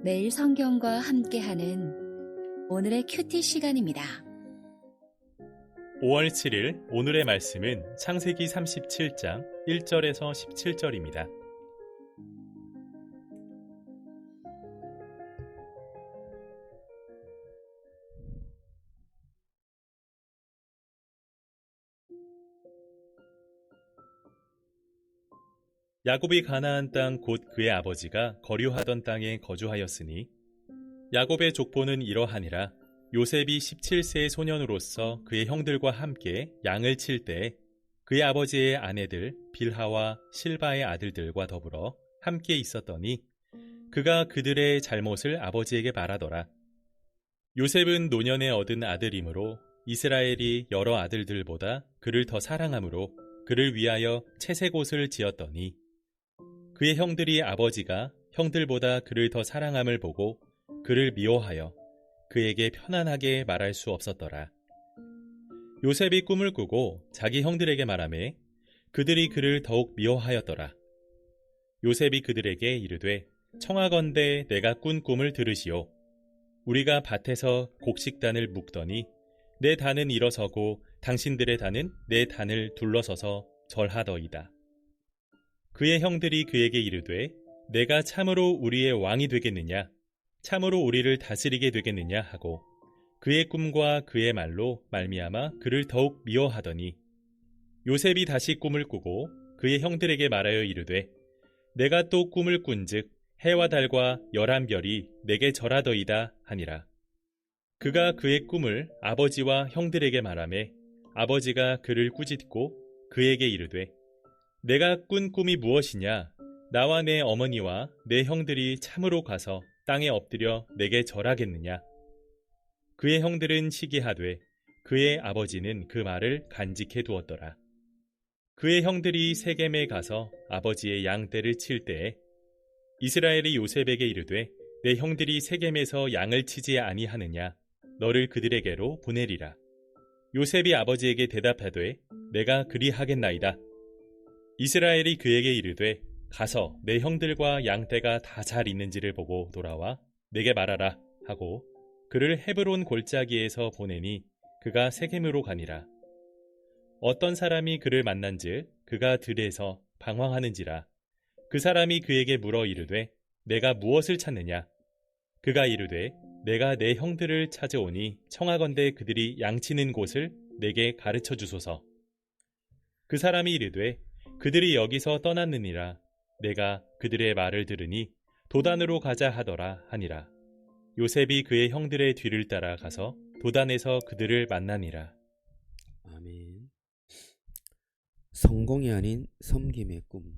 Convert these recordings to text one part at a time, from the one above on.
매일 성경과 함께하는 오늘의 큐티 시간입니다. 5월 7일 오늘의 말씀은 창세기 37장 1절에서 17절입니다. 야곱이 가나안 땅 곧 그의 아버지가 거류하던 땅에 거주하였으니 야곱의 족보는 이러하니라. 요셉이 17세의 소년으로서 그의 형들과 함께 양을 칠 때 그의 아버지의 아내들 빌하와 실바의 아들들과 더불어 함께 있었더니 그가 그들의 잘못을 아버지에게 말하더라. 요셉은 노년에 얻은 아들이므로 이스라엘이 여러 아들들보다 그를 더 사랑하므로 그를 위하여 채색옷을 지었더니 그의 형들이 아버지가 형들보다 그를 더 사랑함을 보고 그를 미워하여 그에게 편안하게 말할 수 없었더라. 요셉이 꿈을 꾸고 자기 형들에게 말하매 그들이 그를 더욱 미워하였더라. 요셉이 그들에게 이르되 청하건대 내가 꾼 꿈을 들으시오. 우리가 밭에서 곡식단을 묶더니 내 단은 일어서고 당신들의 단은 내 단을 둘러서서 절하더이다. 그의 형들이 그에게 이르되 내가 참으로 우리의 왕이 되겠느냐? 참으로 우리를 다스리게 되겠느냐? 하고 그의 꿈과 그의 말로 말미암아 그를 더욱 미워하더니 요셉이 다시 꿈을 꾸고 그의 형들에게 말하여 이르되 내가 또 꿈을 꾼즉 해와 달과 11별이 내게 절하더이다 하니라. 그가 그의 꿈을 아버지와 형들에게 말하매 아버지가 그를 꾸짖고 그에게 이르되 내가 꾼 꿈이 무엇이냐? 나와 내 어머니와 내 형들이 참으로 가서 땅에 엎드려 내게 절하겠느냐? 그의 형들은 시기하되 그의 아버지는 그 말을 간직해 두었더라. 그의 형들이 세겜에 가서 아버지의 양떼를 칠 때에 이스라엘이 요셉에게 이르되 내 형들이 세겜에서 양을 치지 아니하느냐? 너를 그들에게로 보내리라. 요셉이 아버지에게 대답하되 내가 그리하겠나이다. 이스라엘이 그에게 이르되 가서 내 형들과 양떼가 다 잘 있는지를 보고 돌아와 내게 말하라 하고 그를 헤브론 골짜기에서 보내니 그가 세겜으로 가니라. 어떤 사람이 그를 만난즉 그가 들에서 방황하는지라. 그 사람이 그에게 물어 이르되 내가 무엇을 찾느냐? 그가 이르되 내가 내 형들을 찾아오니 청하건대 그들이 양치는 곳을 내게 가르쳐 주소서. 그 사람이 이르되 그들이 여기서 떠났느니라. 내가 그들의 말을 들으니 도단으로 가자 하더라 하니라. 요셉이 그의 형들의 뒤를 따라 가서 도단에서 그들을 만나니라. 아멘. 성공이 아닌 섬김의 꿈,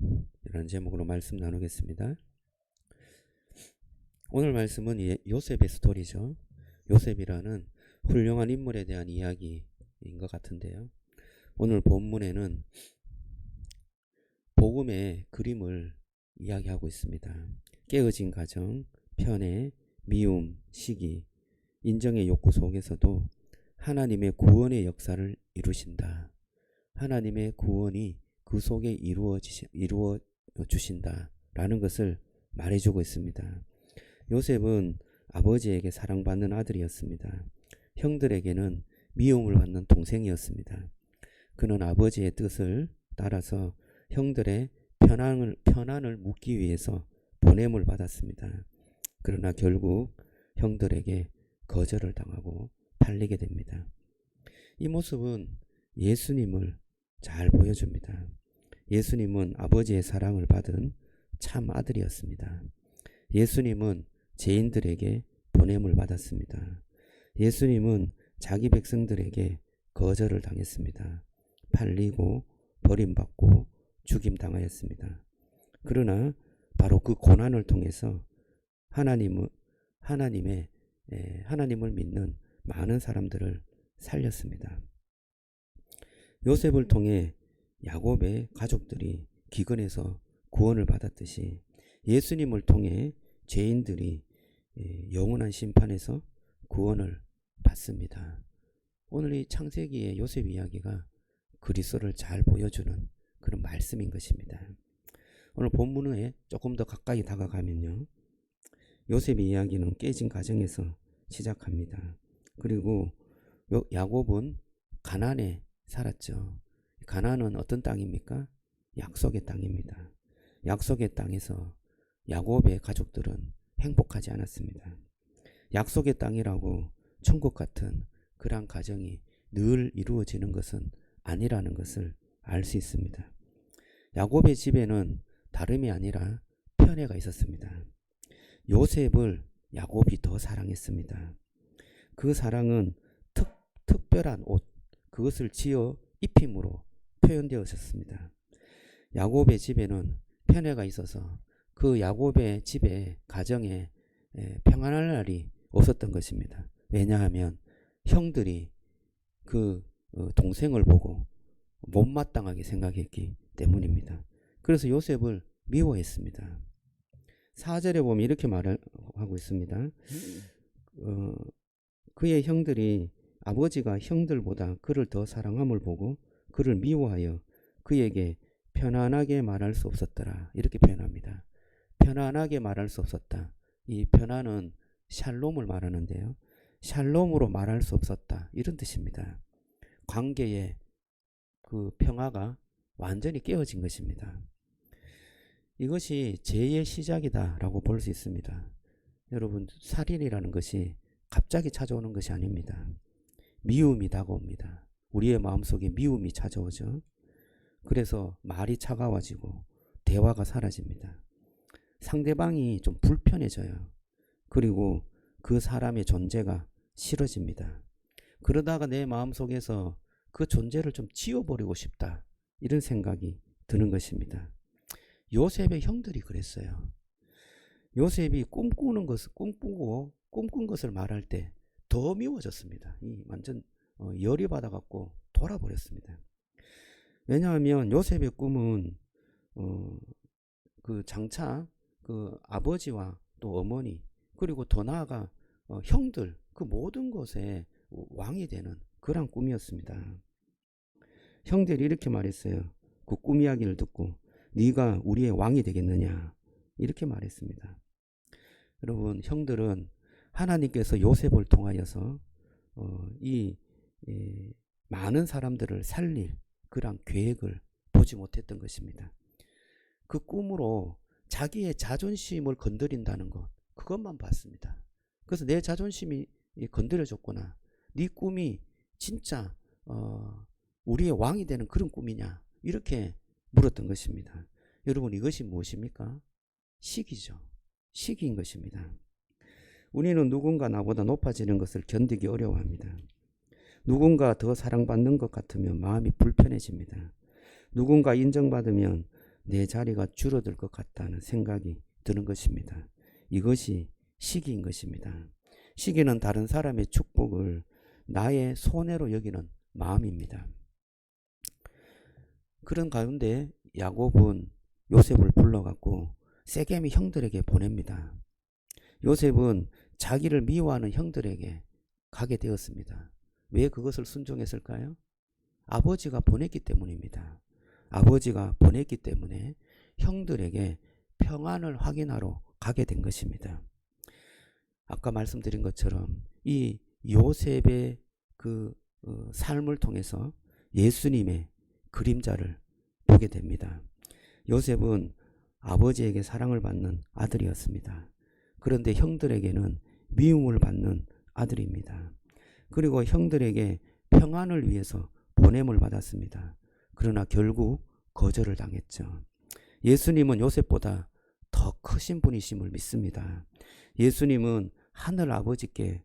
이라는 제목으로 말씀 나누겠습니다. 오늘 말씀은 요셉의 스토리죠. 요셉이라는 훌륭한 인물에 대한 이야기인 것 같은데요. 오늘 본문에는 복음의 그림을 이야기하고 있습니다. 깨어진 가정, 편애, 미움, 시기, 인정의 욕구 속에서도 하나님의 구원의 역사를 이루신다. 하나님의 구원이 그 속에 이루어 주신다라는 것을 말해주고 있습니다. 요셉은 아버지에게 사랑받는 아들이었습니다. 형들에게는 미움을 받는 동생이었습니다. 그는 아버지의 뜻을 따라서 형들의 편안을 묻기 위해서 보냄을 받았습니다. 그러나 결국 형들에게 거절을 당하고 팔리게 됩니다. 이 모습은 예수님을 잘 보여줍니다. 예수님은 아버지의 사랑을 받은 참 아들이었습니다. 예수님은 죄인들에게 보냄을 받았습니다. 예수님은 자기 백성들에게 거절을 당했습니다. 팔리고 버림받고 죽임당하였습니다. 그러나 바로 그 고난을 통해서 하나님을 믿는 많은 사람들을 살렸습니다. 요셉을 통해 야곱의 가족들이 기근에서 구원을 받았듯이 예수님을 통해 죄인들이 영원한 심판에서 구원을 받습니다. 오늘 이 창세기의 요셉 이야기가 그리스도를 잘 보여주는 그런 말씀인 것입니다. 오늘 본문에 조금 더 가까이 다가가면요. 요셉의 이야기는 깨진 가정에서 시작합니다. 그리고 야곱은 가나안에 살았죠. 가나안은 어떤 땅입니까? 약속의 땅입니다. 약속의 땅에서 야곱의 가족들은 행복하지 않았습니다. 약속의 땅이라고 천국 같은 그러한 가정이 늘 이루어지는 것은 아니라는 것을 알 수 있습니다. 야곱의 집에는 다름이 아니라 편애가 있었습니다. 요셉을 야곱이 더 사랑했습니다. 그 사랑은 특별한 옷, 그것을 지어 입힘으로 표현되었습니다. 야곱의 집에는 편애가 있어서 그 야곱의 집에 가정에 평안할 날이 없었던 것입니다. 왜냐하면 형들이 그 동생을 보고 못마땅하게 생각했기 때문입니다. 그래서 요셉을 미워했습니다. 4절에 보면 이렇게 말을 하고 있습니다. 그의 형들이 아버지가 형들보다 그를 더 사랑함을 보고 그를 미워하여 그에게 편안하게 말할 수 없었더라. 이렇게 표현합니다. 편안하게 말할 수 없었다. 이 편안은 샬롬을 말하는데요. 샬롬으로 말할 수 없었다. 이런 뜻입니다. 관계의 그 평화가 완전히 깨어진 것입니다. 이것이 죄의 시작이다라고 볼 수 있습니다. 여러분, 살인이라는 것이 갑자기 찾아오는 것이 아닙니다. 미움이 다가옵니다. 우리의 마음속에 미움이 찾아오죠. 그래서 말이 차가워지고 대화가 사라집니다. 상대방이 좀 불편해져요. 그리고 그 사람의 존재가 싫어집니다. 그러다가 내 마음속에서 그 존재를 좀 지워버리고 싶다. 이런 생각이 드는 것입니다. 요셉의 형들이 그랬어요. 요셉이 꿈꾼 것을 말할 때 더 미워졌습니다. 완전 열이 받아갖고 돌아버렸습니다. 왜냐하면 요셉의 꿈은 그 장차 그 아버지와 또 어머니 그리고 더 나아가 형들 그 모든 것에 왕이 되는 그런 꿈이었습니다. 형들이 이렇게 말했어요. 그 꿈 이야기를 듣고 네가 우리의 왕이 되겠느냐 이렇게 말했습니다. 여러분, 형들은 하나님께서 요셉을 통하여서 많은 사람들을 살릴 그런 계획을 보지 못했던 것입니다. 그 꿈으로 자기의 자존심을 건드린다는 것, 그것만 봤습니다. 그래서 내 자존심이 건드려졌구나. 네 꿈이 진짜 우리의 왕이 되는 그런 꿈이냐 이렇게 물었던 것입니다. 여러분, 이것이 무엇입니까? 시기죠. 시기인 것입니다. 우리는 누군가 나보다 높아지는 것을 견디기 어려워합니다. 누군가 더 사랑받는 것 같으면 마음이 불편해집니다. 누군가 인정받으면 내 자리가 줄어들 것 같다는 생각이 드는 것입니다. 이것이 시기인 것입니다. 시기는 다른 사람의 축복을 나의 손해로 여기는 마음입니다. 그런 가운데 야곱은 요셉을 불러갖고 세겜의 형들에게 보냅니다. 요셉은 자기를 미워하는 형들에게 가게 되었습니다. 왜 그것을 순종했을까요? 아버지가 보냈기 때문입니다. 아버지가 보냈기 때문에 형들에게 평안을 확인하러 가게 된 것입니다. 아까 말씀드린 것처럼 이 요셉의 그 삶을 통해서 예수님의 그림자를 보게 됩니다. 요셉은 아버지에게 사랑을 받는 아들이었습니다. 그런데 형들에게는 미움을 받는 아들입니다. 그리고 형들에게 평안을 위해서 보냄을 받았습니다. 그러나 결국 거절을 당했죠. 예수님은 요셉보다 더 크신 분이심을 믿습니다. 예수님은 하늘 아버지께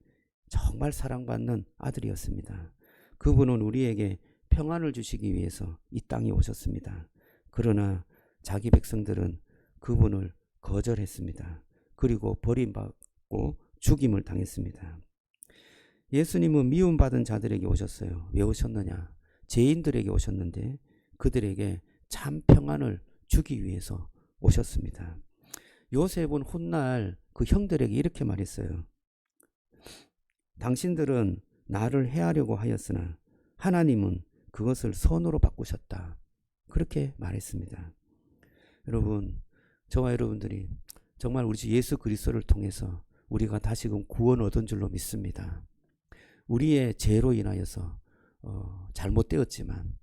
정말 사랑받는 아들이었습니다. 그분은 우리에게 평안을 주시기 위해서 이 땅에 오셨습니다. 그러나 자기 백성들은 그분을 거절했습니다. 그리고 버림받고 죽임을 당했습니다. 예수님은 미움받은 자들에게 오셨어요. 왜 오셨느냐? 죄인들에게 오셨는데 그들에게 참 평안을 주기 위해서 오셨습니다. 요셉은 훗날 그 형들에게 이렇게 말했어요. 당신들은 나를 해하려고 하였으나 하나님은 그것을 선으로 바꾸셨다. 그렇게 말했습니다. 여러분, 저와 여러분들이 정말 우리 주 예수 그리스도를 통해서 우리가 다시금 구원 얻은 줄로 믿습니다. 우리의 죄로 인하여서 잘못되었지만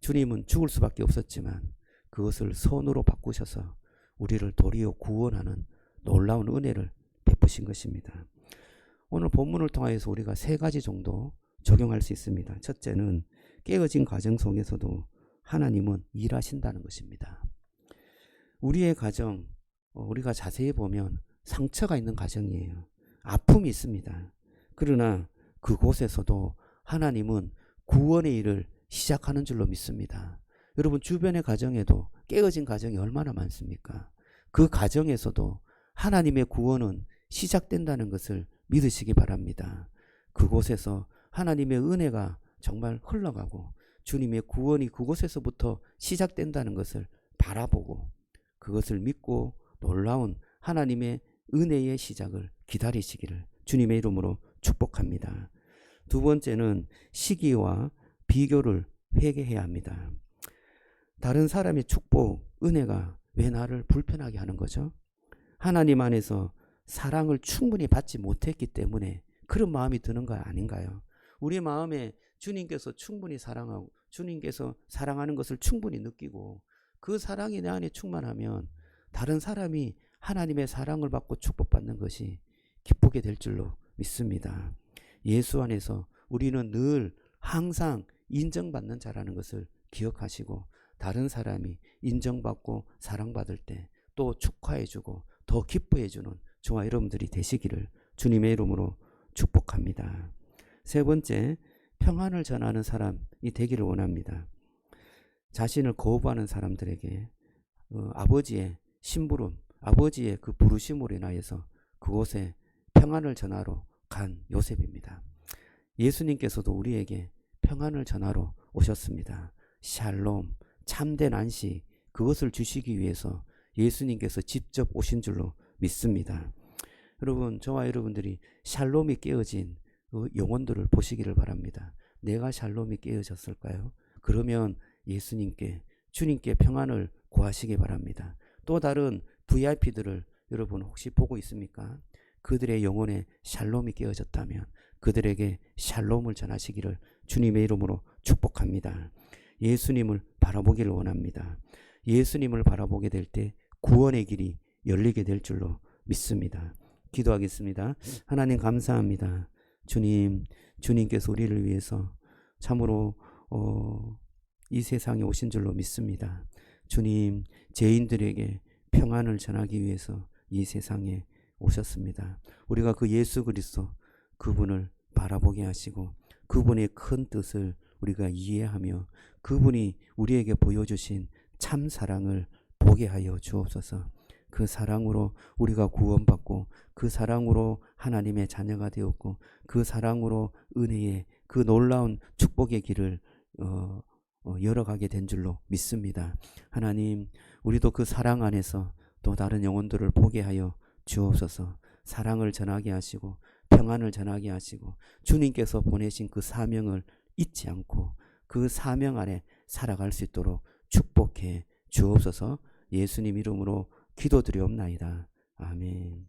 주님은 죽을 수밖에 없었지만 그것을 선으로 바꾸셔서 우리를 도리어 구원하는 놀라운 은혜를 베푸신 것입니다. 오늘 본문을 통해서 우리가 세 가지 정도 적용할 수 있습니다. 첫째는 깨어진 가정 속에서도 하나님은 일하신다는 것입니다. 우리의 가정, 우리가 자세히 보면 상처가 있는 가정이에요. 아픔이 있습니다. 그러나 그곳에서도 하나님은 구원의 일을 시작하는 줄로 믿습니다. 여러분 주변의 가정에도 깨어진 가정이 얼마나 많습니까? 그 가정에서도 하나님의 구원은 시작된다는 것을 믿으시기 바랍니다. 그곳에서 하나님의 은혜가 정말 흘러가고 주님의 구원이 그곳에서부터 시작된다는 것을 바라보고 그것을 믿고 놀라운 하나님의 은혜의 시작을 기다리시기를 주님의 이름으로 축복합니다. 두 번째는 시기와 비교를 회개해야 합니다. 다른 사람의 축복, 은혜가 왜 나를 불편하게 하는 거죠? 하나님 안에서 사랑을 충분히 받지 못했기 때문에 그런 마음이 드는 거 아닌가요? 우리 마음에 주님께서 충분히 사랑하고 주님께서 사랑하는 것을 충분히 느끼고 그 사랑이 내 안에 충만하면 다른 사람이 하나님의 사랑을 받고 축복받는 것이 기쁘게 될 줄로 믿습니다. 예수 안에서 우리는 늘 항상 인정받는 자라는 것을 기억하시고 다른 사람이 인정받고 사랑받을 때 또 축하해주고 더 기뻐해주는 저와 여러분들이 되시기를 주님의 이름으로 축복합니다. 세 번째, 평안을 전하는 사람이 되기를 원합니다. 자신을 거부하는 사람들에게 아버지의 심부름, 아버지의 그 부르심으로 인하여서 그곳에 평안을 전하러 간 요셉입니다. 예수님께서도 우리에게 평안을 전하러 오셨습니다. 샬롬, 참된 안식, 그것을 주시기 위해서 예수님께서 직접 오신 줄로 믿습니다. 여러분, 저와 여러분들이 샬롬이 깨어진 그 영혼들을 보시기를 바랍니다. 내가 샬롬이 깨어졌을까요? 그러면 예수님께, 주님께 평안을 구하시기 바랍니다. 또 다른 VIP들을 여러분 혹시 보고 있습니까? 그들의 영혼에 샬롬이 깨어졌다면 그들에게 샬롬을 전하시기를 주님의 이름으로 축복합니다. 예수님을 바라보기를 원합니다. 예수님을 바라보게 될 때 구원의 길이 열리게 될 줄로 믿습니다. 기도하겠습니다. 하나님 감사합니다. 주님께서 우리를 위해서 참으로 이 세상에 오신 줄로 믿습니다. 주님, 죄인들에게 평안을 전하기 위해서 이 세상에 오셨습니다. 우리가 그 예수 그리스도 그분을 바라보게 하시고 그분의 큰 뜻을 우리가 이해하며 그분이 우리에게 보여주신 참 사랑을 보게 하여 주옵소서. 그 사랑으로 우리가 구원받고 그 사랑으로 하나님의 자녀가 되었고 그 사랑으로 은혜의 그 놀라운 축복의 길을 열어가게 된 줄로 믿습니다. 하나님, 우리도 그 사랑 안에서 또 다른 영혼들을 보게 하여 주옵소서. 사랑을 전하게 하시고 평안을 전하게 하시고 주님께서 보내신 그 사명을 잊지 않고 그 사명 안에 살아갈 수 있도록 축복해 주옵소서. 예수님 이름으로 기도드리옵나이다. 아멘.